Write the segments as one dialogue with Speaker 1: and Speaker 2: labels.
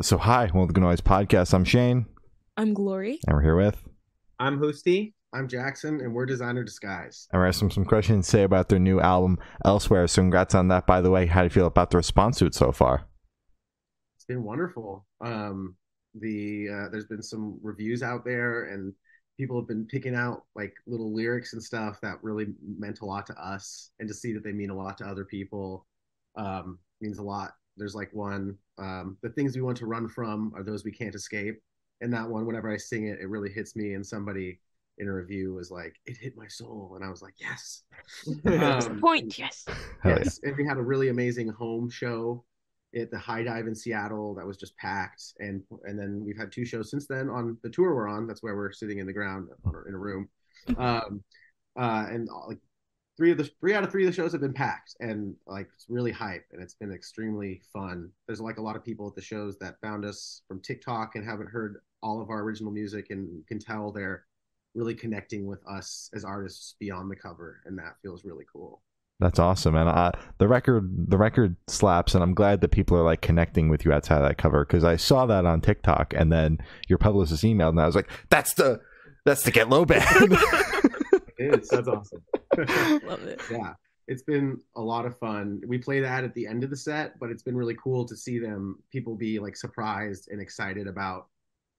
Speaker 1: So hi, welcome to the Noise Podcast. I'm Shane,
Speaker 2: I'm Glory.
Speaker 1: and we're here with,
Speaker 3: I'm Hoosty. I'm Jackson, and we're Designer Disguise.
Speaker 1: and we're asking some questions to say about their new album, Elswaer. So congrats on that, by the way. How do you feel about the response to it so far?
Speaker 3: It's been wonderful. There's been some reviews out there, and people have been picking out like little lyrics and stuff that really meant a lot to us, and to see that they mean a lot to other people means a lot. There's like one, the things we want to run from are those we can't escape, and that one, whenever I sing it, it really hits me. And somebody in a review was like, "It hit my soul," and I was like, "Yes."
Speaker 2: That's the point, yes.
Speaker 1: Hell yeah.
Speaker 3: Yes, and we had a really amazing home show at the High Dive in Seattle that was just packed, and then we've had two shows since then on the tour we're on. That's where we're sitting in the ground in a room, um, and like three out of three of the shows have been packed, and like it's really hype, and it's been extremely fun. There's like a lot of people at the shows that found us from TikTok and haven't heard all of our original music, and can tell they're really connecting with us as artists beyond the cover, and that feels really cool.
Speaker 1: That's awesome, and the record slaps, and I'm glad that people are like connecting with you outside of that cover because I saw that on TikTok, and then your publicist emailed, and I was like, that's the Get Low band.
Speaker 3: It is. That's awesome.
Speaker 2: Love it.
Speaker 3: Yeah, it's been a lot of fun. We play that at the end of the set, but it's been really cool to see people be like surprised and excited about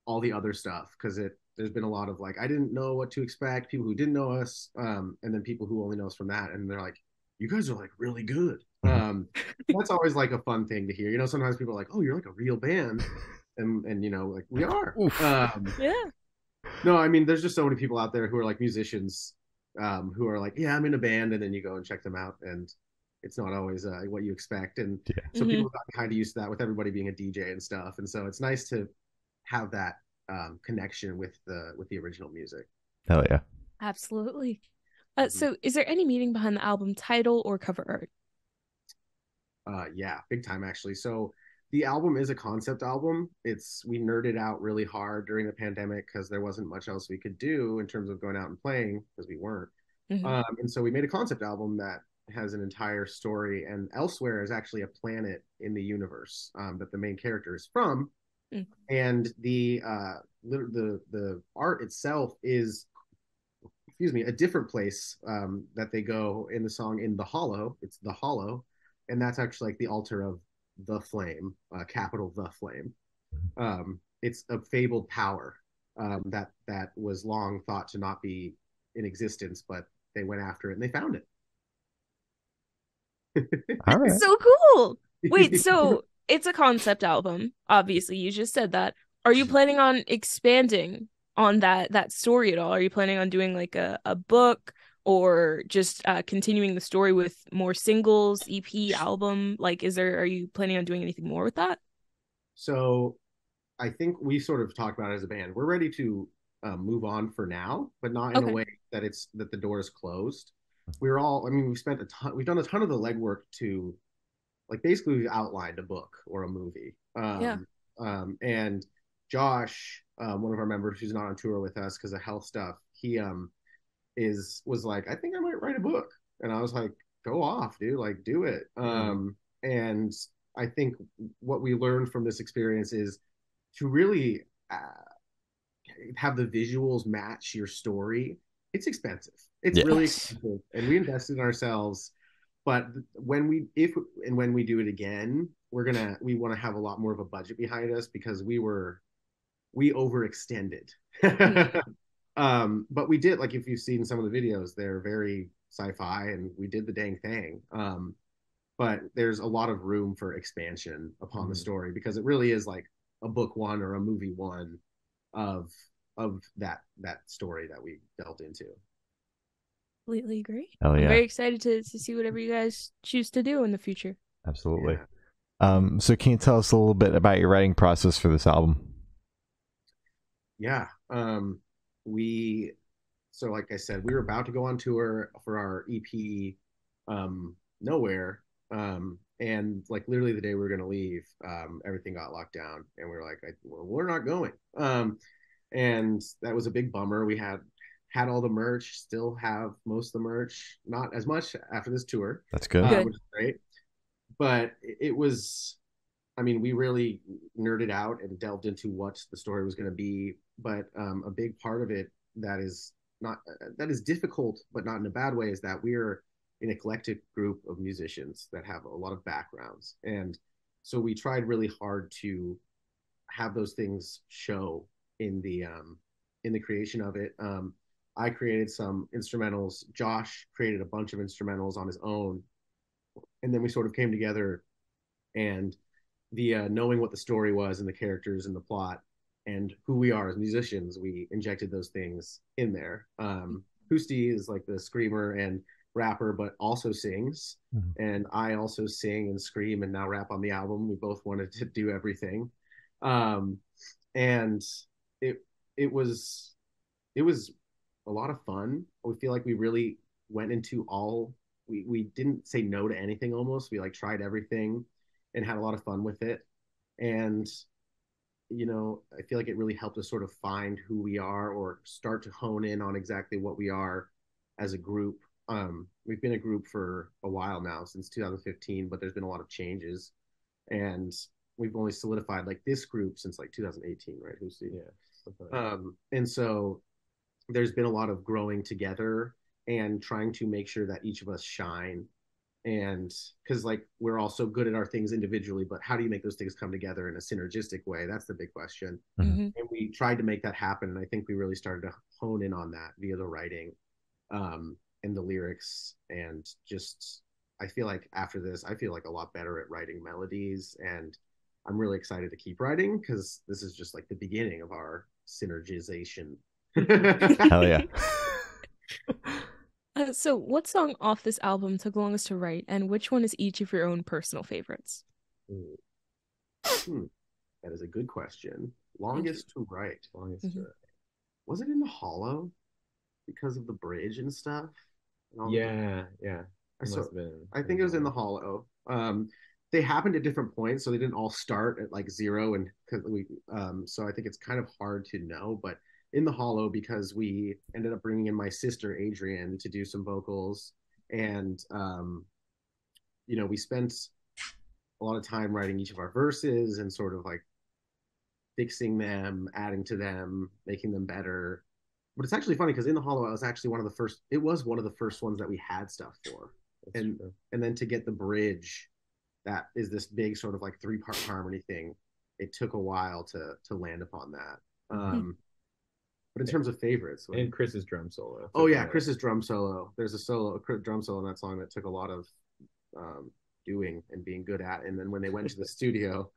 Speaker 3: all the other stuff, because there's been a lot of like, I didn't know what to expect, people who didn't know us, and then people who only know us from that, and they're like, you guys are like really good. That's always like a fun thing to hear. Sometimes people are like, oh, you're like a real band, and like we are.
Speaker 1: Oof.
Speaker 2: Yeah.
Speaker 3: No, I mean, there's just so many people out there who are like musicians, who are like, yeah, I'm in a band, and then you go and check them out, and it's not always what you expect. And
Speaker 1: Yeah,
Speaker 3: so
Speaker 2: hmm
Speaker 3: people have gotten kind of used to that with everybody being a DJ and stuff, and so it's nice to have that connection with the original music.
Speaker 1: hell yeah.
Speaker 2: Absolutely.
Speaker 3: Mhm.
Speaker 2: So is there any meaning behind the album title or cover art?
Speaker 3: Yeah, big time actually. So the album is a concept album. We nerded out really hard during the pandemic because there wasn't much else we could do in terms of going out and playing, because we weren't.
Speaker 2: hmm
Speaker 3: And so we made a concept album that has an entire story. And Elsewhere is actually a planet in the universe, that the main character is from. And the art itself is, excuse me, a different place, that they go in the song, in the Hollow. It's the Hollow, and that's actually like the altar of the Flame, capital the Flame. It's a fabled power, that was long thought to not be in existence, but they went after it and they found
Speaker 1: All right.
Speaker 2: So cool. Wait,
Speaker 3: it.
Speaker 2: so it's a concept album. Obviously, you just said that. Are you planning on expanding on that story at all? Are you planning on doing like a book or just continuing the story with more singles, EP, album? Like, are you planning on doing anything more with that?
Speaker 3: So I think we sort of talked about it as a band. We're ready to move on for now, but not in a
Speaker 2: Okay.
Speaker 3: way that the door is closed. We're all, I mean, we've done a ton of the legwork to, like, basically we've outlined a book or a movie.
Speaker 2: Yeah.
Speaker 3: And Josh, one of our members who's not on tour with us because of health stuff, he was like, I think I might write a book, and I was like, go off, dude, like do it. And I think what we learned from this experience is to really have the visuals match your story. It's expensive. It's
Speaker 1: Yeah.
Speaker 3: really
Speaker 2: Yes.
Speaker 3: expensive, and we invested in ourselves. But when we do it again, we want to have a lot more of a budget behind us, because we overextended.
Speaker 2: Mm.
Speaker 3: But we did, like, if you've seen some of the videos, they're very sci-fi, and we did the dang thing. But there's a lot of room for expansion upon the story, because it really is like a book one or a movie one of that story that we delved into.
Speaker 2: Completely agree.
Speaker 1: Hell
Speaker 2: I'm
Speaker 1: yeah.
Speaker 2: very excited to see whatever you guys choose to do in the future.
Speaker 1: Absolutely.
Speaker 3: Yeah.
Speaker 1: So can you tell us a little bit about your writing process for this album?
Speaker 3: Yeah. We so like I said, we were about to go on tour for our EP, Nowhere. And like literally the day we were gonna leave, everything got locked down, and we were like, well, we're not going. And that was a big bummer. We had all the merch, still have most of the merch, not as much after this tour,
Speaker 1: That's good.
Speaker 2: Good.
Speaker 3: which is great. But it was I mean, we really nerded out and delved into what the story was going to be, but a big part of it that is not that is difficult, but not in a bad way, is that we're an eclectic group of musicians that have a lot of backgrounds, and so we tried really hard to have those things show in the creation of it. I created some instrumentals. Josh created a bunch of instrumentals on his own, and then we sort of came together and the knowing what the story was and the characters and the plot and who we are as musicians, we injected those things in there. Husti is like the screamer and rapper, but also sings.
Speaker 1: Mm-hmm.
Speaker 3: And I also sing and scream and now rap on the album. We both wanted to do everything. Um, and it it was it was a lot of fun. We feel like we really went into all we didn't say no to anything almost. We like tried everything and had a lot of fun with it. And I feel like it really helped us sort of find who we are or start to hone in on exactly what we are as a group. We've been a group for a while now, since 2015, but there's been a lot of changes, and we've only solidified like this group since like 2018, right? Who's the
Speaker 4: Yeah.
Speaker 3: And so there's been a lot of growing together and trying to make sure that each of us shine, and because like we're all so good at our things individually, but how do you make those things come together in a synergistic way? That's the big question.
Speaker 2: Mm-hmm.
Speaker 3: And we tried to make that happen, and I think we really started to hone in on that via the writing, and the lyrics, and just I feel like after this I feel like a lot better at writing melodies, and I'm really excited to keep writing because this is just like the beginning of our synergization.
Speaker 1: Hell yeah.
Speaker 2: So, what song off this album took longest to write, and which one is each of your own personal favorites?
Speaker 3: Hmm. That is a good question. Longest to write.
Speaker 4: Longest
Speaker 2: Mhm.
Speaker 3: Was it in the Hollow because of the bridge and stuff? And all the-
Speaker 4: Yeah, yeah. It
Speaker 3: So
Speaker 4: must have been.
Speaker 3: I think it was in the Hollow. They happened at different points, so they didn't all start at like zero, and so I think it's kind of hard to know. But in the Hollow, because we ended up bringing in my sister Adrienne to do some vocals, and we spent a lot of time writing each of our verses and sort of like fixing them, adding to them, making them better. But it's actually funny because in the Hollow, I was actually one of the first. It was one of the first ones that we had stuff for,
Speaker 4: That's
Speaker 3: and
Speaker 4: true.
Speaker 3: and then to get the bridge, that is this big sort of like 3-part harmony thing. It took a while to land upon that. But in terms of favorites,
Speaker 4: And Chris's drum solo.
Speaker 3: oh yeah, Chris's drum solo. There's a drum solo in that song that took a lot of um, doing and being good at. And then when they went to the studio,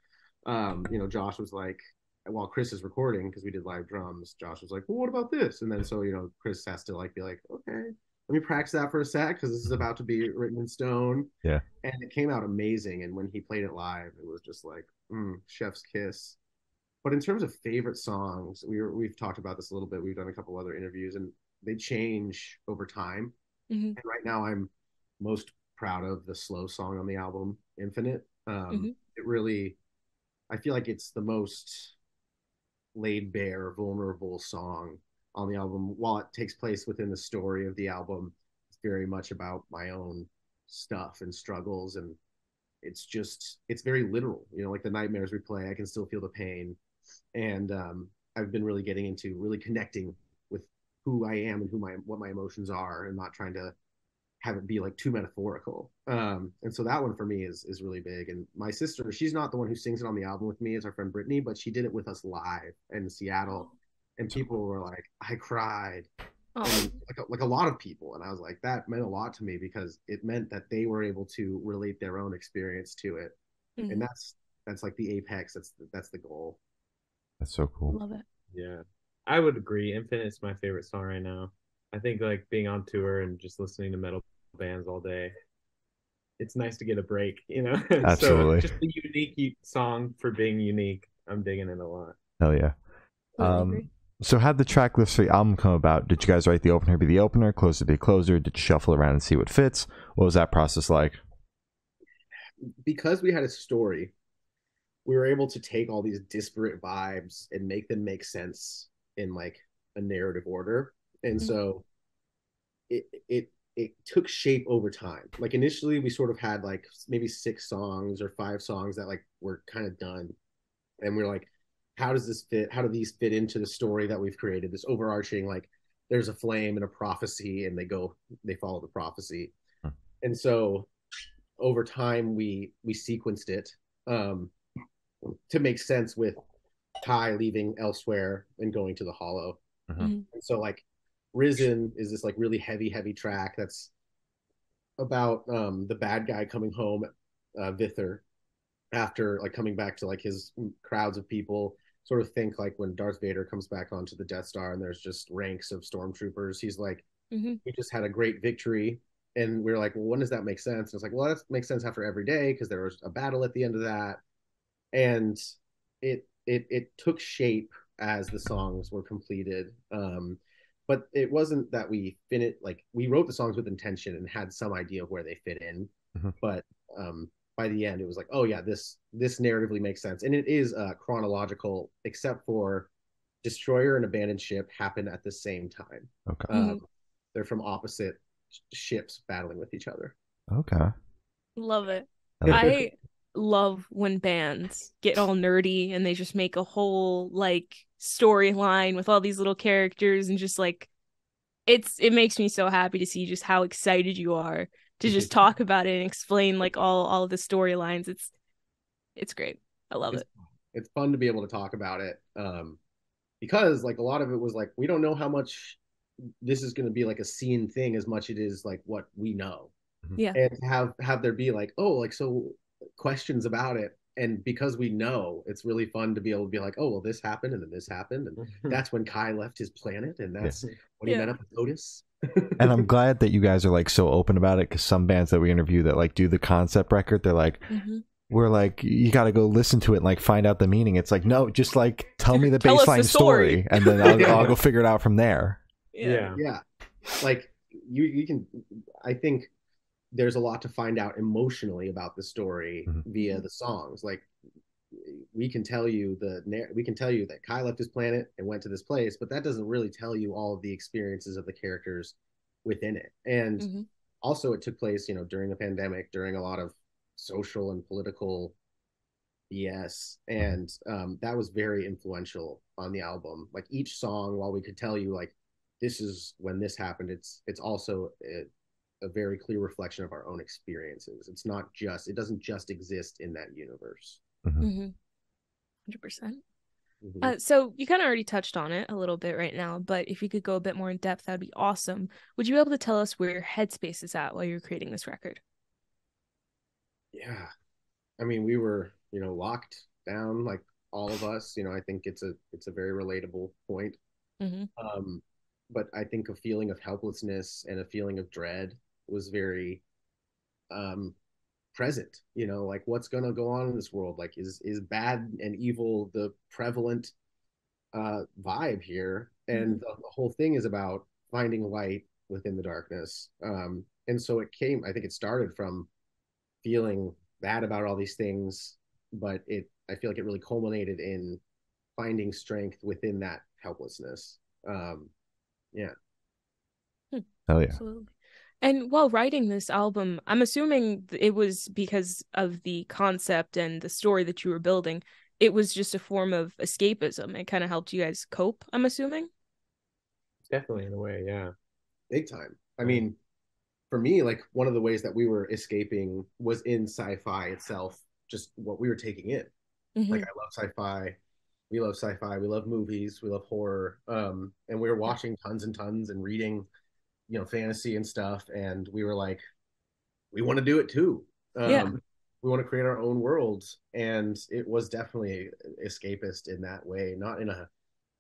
Speaker 3: Josh was like, while Chris is recording, because we did live drums, Josh was like, well, what about this? And then so Chris has to like be like, okay, let me practice that for a sec because this is about to be written in stone.
Speaker 1: Yeah.
Speaker 3: And it came out amazing. And when he played it live, it was just like chef's kiss. But in terms of favorite songs, we've talked about this a little bit. We've done a couple other interviews, and they change over time.
Speaker 2: Mm-hmm.
Speaker 3: And right now, I'm most proud of the slow song on the album, Infinite. It really, I feel like it's the most laid bare, vulnerable song on the album. While it takes place within the story of the album, it's very much about my own stuff and struggles, and it's very literal. Like the nightmares we play, I can still feel the pain, and I've been really getting into really connecting with who I am and what my emotions are, and not trying to have it be like too metaphorical. And so that one for me is really big. And my sister, she's not the one who sings it on the album with me, it's our friend Brittany, but she did it with us live in Seattle, and people were like, I cried. And like a lot of people, and I was like, that meant a lot to me because it meant that they were able to relate their own experience to it.
Speaker 2: Mm-hmm.
Speaker 3: And that's like the apex. That's the goal.
Speaker 1: That's so cool.
Speaker 2: Love it.
Speaker 4: Yeah, I would agree. Infinite's my favorite song right now. I think like being on tour and just listening to metal bands all day, it's nice to get a break,
Speaker 1: Absolutely.
Speaker 4: So just the unique song for being unique. I'm digging it a lot.
Speaker 1: Hell yeah.
Speaker 2: Agree.
Speaker 1: So how'd the track list for the album come about? Did you guys write the opener be the opener, closer be closer? Did you shuffle around and see what fits? What was that process like?
Speaker 3: Because we had a story, we were able to take all these disparate vibes and make them make sense in like a narrative order. And so it it took shape over time. Like initially we sort of had like maybe 6 songs or 5 songs that like were kind of done. And we're like, how does this fit? How do these fit into the story that we've created? This overarching, like, there's a flame and a prophecy, and they follow the prophecy. And so over time we sequenced it um, to make sense with Kai leaving Elswaer and going to the Hollow.
Speaker 2: Mm-hmm.
Speaker 3: And so like Risen is this like really heavy track that's about the bad guy coming home, Vither, after like coming back to like his crowds of people. Sort of think like when Darth Vader comes back onto the Death Star and there's just ranks of stormtroopers. He's like, we just had a great victory. And we are like, well, when does that make sense? And it's like, well, that makes sense after every day because there was a battle at the end of that. And it took shape as the songs were completed. But it wasn't that we wrote the songs with intention and had some idea of where they fit in. But by the end, it was like, oh yeah, this narratively makes sense, and it is chronological, except for Destroyer and Abandoned Ship happen at the same time.
Speaker 1: Okay.
Speaker 3: They're from opposite ships battling with each other.
Speaker 1: Okay.
Speaker 2: Love it. I love when bands get all nerdy and they just make a whole like storyline with all these little characters, and just like it makes me so happy to see just how excited you are to just talk about it and explain like all of the storylines. It's great. I love it.
Speaker 3: It's fun to be able to talk about it because like a lot of it was like we don't know how much this is going to be like a scene thing as much it is like what we know.
Speaker 2: Yeah.
Speaker 3: And have there be like, oh, like so questions about it. And because we know, it's really fun to be able to be like, oh, well, this happened and then this happened. And that's when Kai left his planet. And that's when he met up with Otis.
Speaker 1: And I'm glad that you guys are like so open about it, because some bands that we interview that like do the concept record, they're like, we're like, you got to go listen to it and like find out the meaning. It's like, no, just like tell me the baseline story and then I'll go figure it out from there.
Speaker 3: Yeah. Like you can, I think there's a lot to find out emotionally about the story via the songs. Like we can tell you that Kai left his planet and went to this place, but that doesn't really tell you all of the experiences of the characters within it. And also it took place, during the pandemic, during a lot of social and political BS. And that was very influential on the album. Like each song, while we could tell you like, this is when this happened, it's also a very clear reflection of our own experiences. It doesn't just exist in that universe.
Speaker 2: 100%. So you kind of already touched on it a little bit right now, but if you could go a bit more in depth, that'd be awesome. Would you be able to tell us where your headspace is at while you're creating this record?
Speaker 3: Yeah. I mean, we were, locked down, like all of us. I think it's a very relatable point. But I think a feeling of helplessness and a feeling of dread was very present. Like what's gonna go on in this world? Like is bad and evil the prevalent vibe here? And the whole thing is about finding light within the darkness. And so I think it started from feeling bad about all these things, but I feel like it really culminated in finding strength within that helplessness. Yeah.
Speaker 1: Hell yeah.
Speaker 2: Absolutely. And while writing this album, I'm assuming it was because of the concept and the story that you were building. It was just a form of escapism. It kind of helped you guys cope, I'm assuming.
Speaker 4: Definitely, in a way, yeah.
Speaker 3: Big time. I mean, for me, like one of the ways that we were escaping was in sci-fi itself, just what we were taking in. Like I love sci-fi. We love sci-fi. We love movies. We love horror. And we were watching tons and tons and reading fantasy and stuff, and we were like, we want to do it too. We want to create our own worlds, and it was definitely escapist in that way.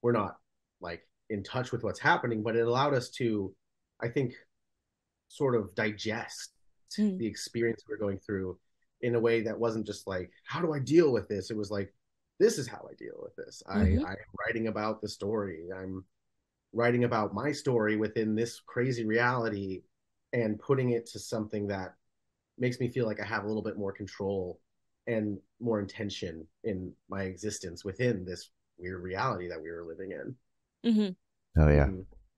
Speaker 3: We're not like in touch with what's happening, but it allowed us to, I think, sort of digest the experience we were going through in a way that wasn't just like, how do I deal with this? It was like, this is how I deal with this. I'm writing about the story. I'm writing about my story within this crazy reality and putting it to something that makes me feel like I have a little bit more control and more intention in my existence within this weird reality that we were living in.
Speaker 1: Oh yeah.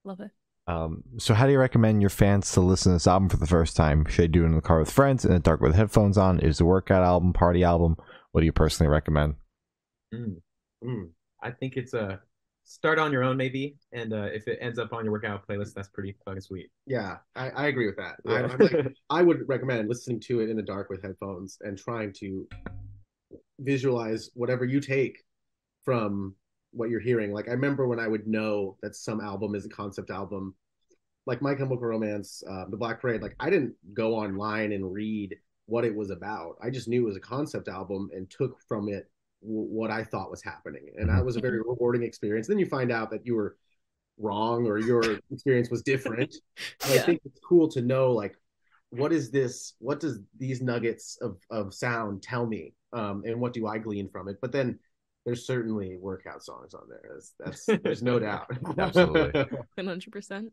Speaker 2: Love it.
Speaker 1: So how do you recommend your fans to listen to this album for the first time? Should they do it in the car with friends, in the dark with headphones on? Is it a workout album, party album? What do you personally recommend?
Speaker 4: I think it's a start on your own, maybe, and if it ends up on your workout playlist, that's pretty fucking sweet.
Speaker 3: Yeah, I agree with that.
Speaker 4: Yeah.
Speaker 3: I would recommend listening to it in the dark with headphones and trying to visualize whatever you take from what you're hearing. Like I remember when I would know that some album is a concept album, like My Chemical Romance, The Black Parade. Like I didn't go online and read what it was about. I just knew it was a concept album and took from it what I thought was happening, and that was a very rewarding experience. Then you find out that you were wrong or your experience was different. And I think it's cool to know, like, what is this? What does these nuggets of sound tell me? And what do I glean from it? But then there's certainly workout songs on there. There's no doubt.
Speaker 1: Absolutely.
Speaker 2: 100%.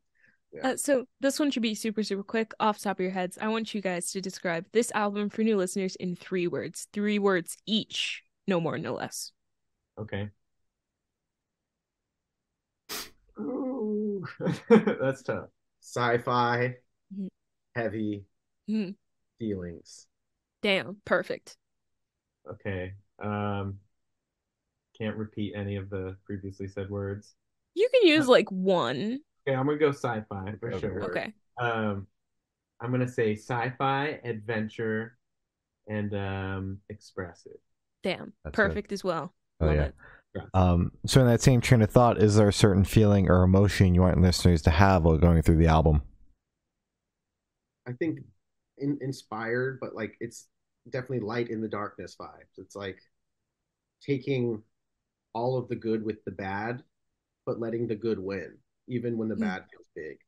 Speaker 3: Yeah.
Speaker 2: So this one should be super, super quick. Off the top of your heads, I want you guys to describe this album for new listeners in 3 words. 3 words each. No more, no less.
Speaker 4: Okay. Ooh. That's tough.
Speaker 3: Sci-fi,
Speaker 2: Mhm.
Speaker 3: heavy
Speaker 2: Mhm.
Speaker 3: feelings.
Speaker 2: Damn, perfect.
Speaker 4: Okay. Can't repeat any of the previously said words.
Speaker 2: You can use like one.
Speaker 4: Okay, I'm gonna go sci-fi for
Speaker 3: Okay.
Speaker 4: sure.
Speaker 2: Okay.
Speaker 4: I'm gonna say sci-fi, adventure, and expressive.
Speaker 2: Damn,
Speaker 1: That's
Speaker 2: perfect as well.
Speaker 1: Oh,
Speaker 2: Love
Speaker 1: yeah.
Speaker 2: it.
Speaker 1: So in that same train of thought, is there a certain feeling or emotion you want listeners to have while going through the album?
Speaker 3: I think inspired, but like it's definitely light in the darkness vibes. It's like taking all of the good with the bad, but letting the good win, even when the bad feels big.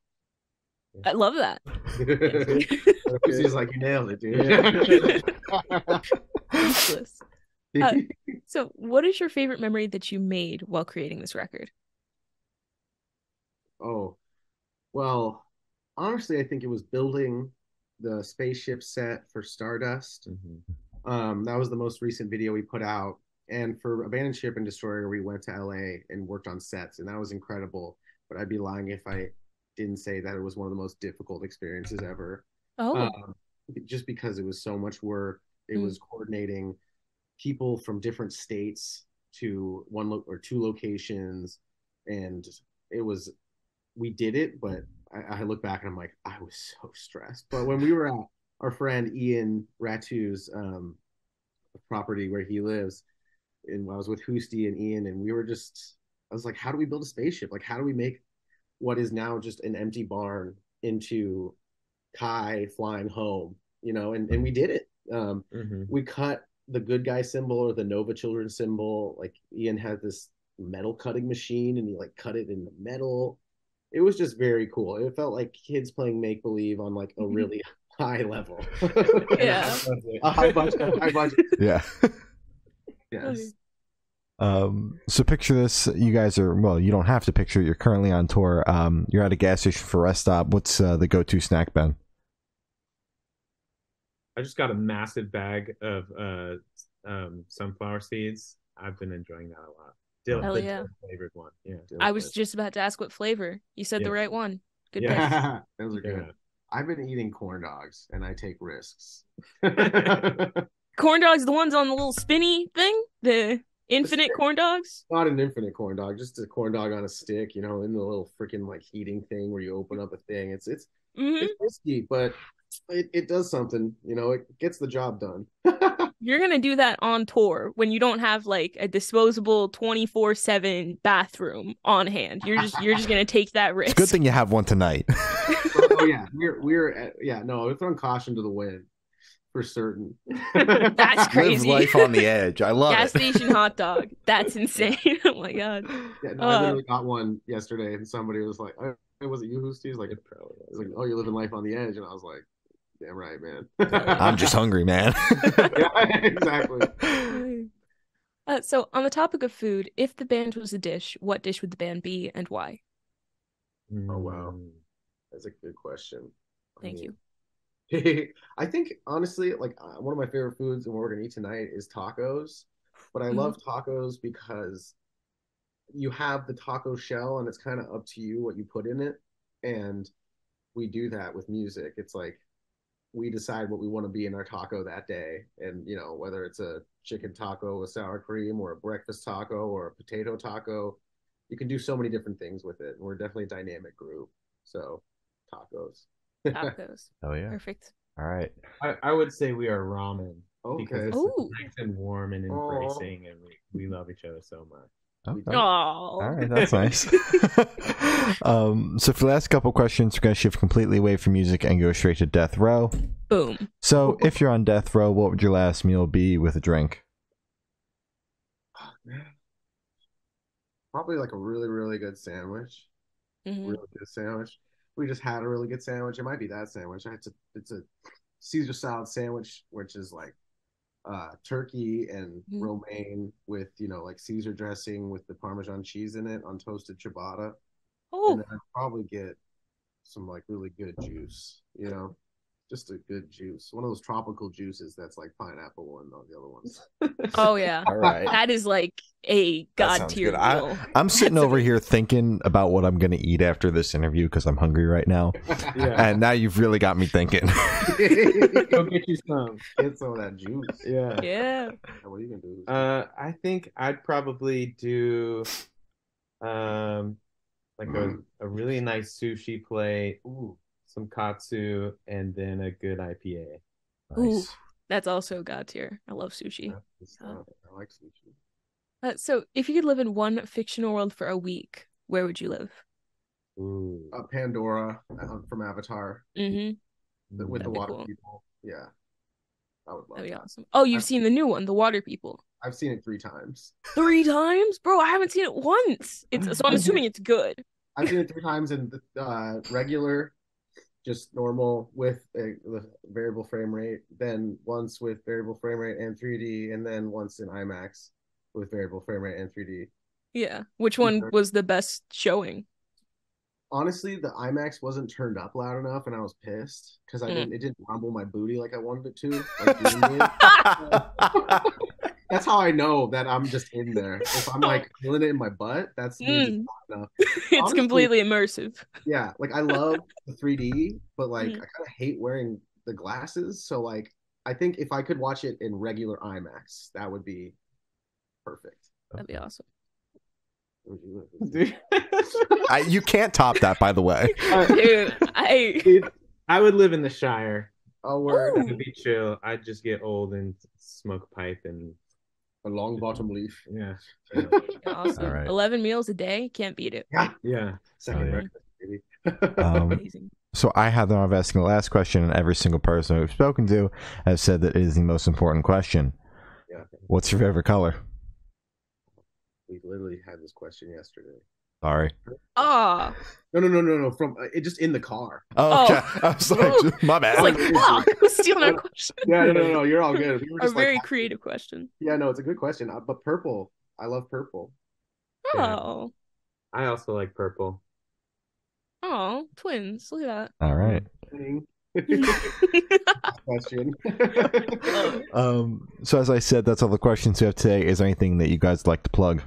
Speaker 2: I love that.
Speaker 3: He's like, you nailed it, dude.
Speaker 2: Speechless. So what is your favorite memory that you made while creating this record?
Speaker 3: Oh, well, honestly, I think it was building the spaceship set for Stardust. That was the most recent video we put out. And for Abandoned Ship and Destroyer, we went to LA and worked on sets, and that was incredible. But I'd be lying if I didn't say that it was one of the most difficult experiences ever.
Speaker 2: Oh,
Speaker 3: Just because it was so much work. It was coordinating people from different states to or 2 locations, and we did it, but I look back and I'm like, I was so stressed. But when we were at our friend Ian Ratu's property where he lives, and I was with Hoosty and Ian, and I was like, how do we build a spaceship? Like, how do we make what is now just an empty barn into Kai flying home? And we did it. We cut the good guy symbol or the Nova Children symbol. Like Ian had this metal cutting machine and he like cut it in the metal. It was just very cool. It felt like kids playing make believe on like a really high level.
Speaker 2: yeah.
Speaker 3: A high budget.
Speaker 1: Yeah.
Speaker 3: Yes.
Speaker 1: So picture this. You guys are, well, you don't have to picture it. You're currently on tour. You're at a gas station for a rest stop. What's the go-to snack, Ben?
Speaker 4: I just got a massive bag of sunflower seeds. I've been enjoying that a lot.
Speaker 2: Hell
Speaker 4: The
Speaker 2: yeah.
Speaker 4: dill flavored one. Yeah.
Speaker 2: I was just about to ask what flavor. You said the right one. Good pick.
Speaker 3: Yeah, those are good.
Speaker 4: Yeah.
Speaker 3: I've been eating corn dogs and I take risks.
Speaker 2: Corn dogs, the ones on the little spinny thing? The infinite corn dogs?
Speaker 3: Not an infinite corn dog, just a corn dog on a stick, in the little freaking like heating thing where you open up a thing. It's risky, but it does something, it gets the job done.
Speaker 2: You're going to do that on tour when you don't have like a disposable 24/7 bathroom on hand. You're just going to take that risk.
Speaker 1: It's a good thing you have one tonight.
Speaker 3: Oh yeah, we're throwing caution to the wind for certain.
Speaker 2: That's crazy.
Speaker 1: Live life on the edge. I love
Speaker 2: Gas
Speaker 1: it.
Speaker 2: station hot dog. That's insane. Oh my god.
Speaker 3: Yeah, no, I literally got one yesterday, and somebody was like, "Was it you, Hoosty?" He's like, "Oh, you're living life on the edge," and I was like, "Damn right, man."
Speaker 1: I'm just hungry, man.
Speaker 3: Yeah, exactly.
Speaker 2: So on the topic of food, if the band was a dish, what dish would the band be and why?
Speaker 3: Oh wow, that's a good question.
Speaker 2: Thank you.
Speaker 3: I think honestly, like one of my favorite foods and what we're gonna eat tonight is tacos. But I love tacos because you have the taco shell and it's kind of up to you what you put in it. and we do that with music. It's like we decide what we want to be in our taco that day, and whether it's a chicken taco with sour cream or a breakfast taco or a potato taco, you can do so many different things with it. And we're definitely a dynamic group. So tacos.
Speaker 2: Tacos.
Speaker 1: Oh yeah.
Speaker 2: Perfect.
Speaker 1: All right.
Speaker 4: I would say we are ramen. Because
Speaker 3: Okay.
Speaker 4: it's
Speaker 2: Ooh.
Speaker 4: nice and warm and embracing, and we love each other so much.
Speaker 1: Okay.
Speaker 2: Oh.
Speaker 1: All right, that's nice. So for the last couple questions, we're going to shift completely away from music and go straight to death row.
Speaker 2: Boom.
Speaker 1: So if you're on death row, what would your last meal be with a drink?
Speaker 3: Probably like a really, really good sandwich.
Speaker 2: Mhm.
Speaker 3: Really good sandwich. We just had a really good sandwich. It might be that sandwich. It's a Caesar salad sandwich, which is like turkey and romaine with like Caesar dressing with the Parmesan cheese in it on toasted ciabatta.
Speaker 2: Oh.
Speaker 3: And then I'd probably get some like really good juice, just a good juice. One of those tropical juices that's like pineapple and all the other ones.
Speaker 2: Oh yeah.
Speaker 1: All right.
Speaker 2: That is like a god tier meal.
Speaker 1: I'm sitting over here thinking about what I'm going to eat after this interview because I'm hungry right now.
Speaker 4: Yeah.
Speaker 1: And now you've really got me thinking.
Speaker 4: Go get you some.
Speaker 3: Get some of that juice.
Speaker 4: Yeah.
Speaker 2: Yeah.
Speaker 3: What are you gonna do?
Speaker 4: I think I'd probably do like a really nice sushi plate, some katsu, and then a good IPA.
Speaker 2: Ooh, that's also god tier. I love sushi.
Speaker 3: I like sushi.
Speaker 2: So if you could live in one fictional world for a week, where would you live?
Speaker 4: Ooh.
Speaker 3: Pandora from Avatar.
Speaker 2: Mm-hmm.
Speaker 3: With the
Speaker 2: That'd be
Speaker 3: water
Speaker 2: cool.
Speaker 3: people. Yeah. I would love
Speaker 2: That'd be
Speaker 3: that.
Speaker 2: awesome. Oh, you've seen the new one, The Water People.
Speaker 3: I've seen it 3 times.
Speaker 2: 3 times? Bro, I haven't seen it once. So I'm assuming it's good.
Speaker 3: I've seen it 3 times in the regular, just normal with the variable frame rate, then once with variable frame rate and 3D, and then once in IMAX with variable frame rate and 3D.
Speaker 2: Yeah. Which one was the best showing?
Speaker 3: Honestly, the IMAX wasn't turned up loud enough, and I was pissed because it didn't rumble my booty like I wanted it to. Like that's how I know that I'm just in there. If I'm like feeling it in my butt, that's enough.
Speaker 2: It's honestly, completely immersive.
Speaker 3: Yeah, like I love the 3D, but like I kind of hate wearing the glasses. So like I think if I could watch it in regular IMAX, that would be perfect.
Speaker 2: That'd be awesome.
Speaker 1: You can't top that, by the way.
Speaker 2: Dude,
Speaker 4: I would live in the Shire.
Speaker 3: Oh, word.
Speaker 4: It would be chill. I'd just get old and smoke a pipe and
Speaker 3: a long bottom leaf.
Speaker 4: Yeah.
Speaker 2: Awesome.
Speaker 1: All right.
Speaker 2: 11 meals a day, can't beat it.
Speaker 4: Yeah.
Speaker 3: Second breakfast, baby.
Speaker 2: Amazing.
Speaker 1: So I have the honor of asking the last question, and every single person we've spoken to has said that it is the most important question.
Speaker 3: Yeah.
Speaker 1: What's your favorite color?
Speaker 3: We literally had this question yesterday.
Speaker 1: Sorry.
Speaker 2: Oh.
Speaker 3: No. From it just in the car.
Speaker 1: Oh, okay. I was like, my bad.
Speaker 2: I was like, fuck, who's stealing our question?
Speaker 3: Yeah, no, you're all good. We were just
Speaker 2: a very creative question.
Speaker 3: Yeah, no, it's a good question. But purple. I love purple.
Speaker 2: Oh.
Speaker 4: Yeah. I also like purple.
Speaker 2: Oh, twins. Look at that.
Speaker 1: All right.
Speaker 3: Question.
Speaker 1: So as I said, that's all the questions we have today. Is there anything that you guys like to plug?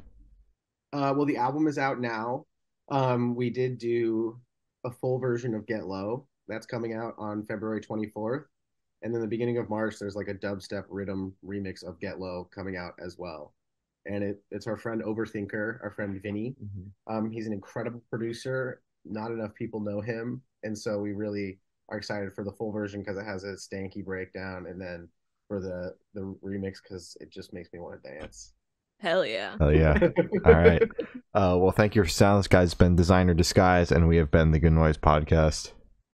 Speaker 3: Well, the album is out now. We did do a full version of Get Low. That's coming out on February 24th. And then the beginning of March, there's like a dubstep rhythm remix of Get Low coming out as well. And it's our friend Overthinker, our friend Vinny. He's an incredible producer. Not enough people know him. And so we really are excited for the full version because it has a stanky breakdown. And then for the remix because it just makes me want to dance.
Speaker 2: Hell yeah.
Speaker 1: Hell yeah. All right. Well, thank you for silence, guys. It's been Designer Disguise, and we have been the Good Noise Podcast.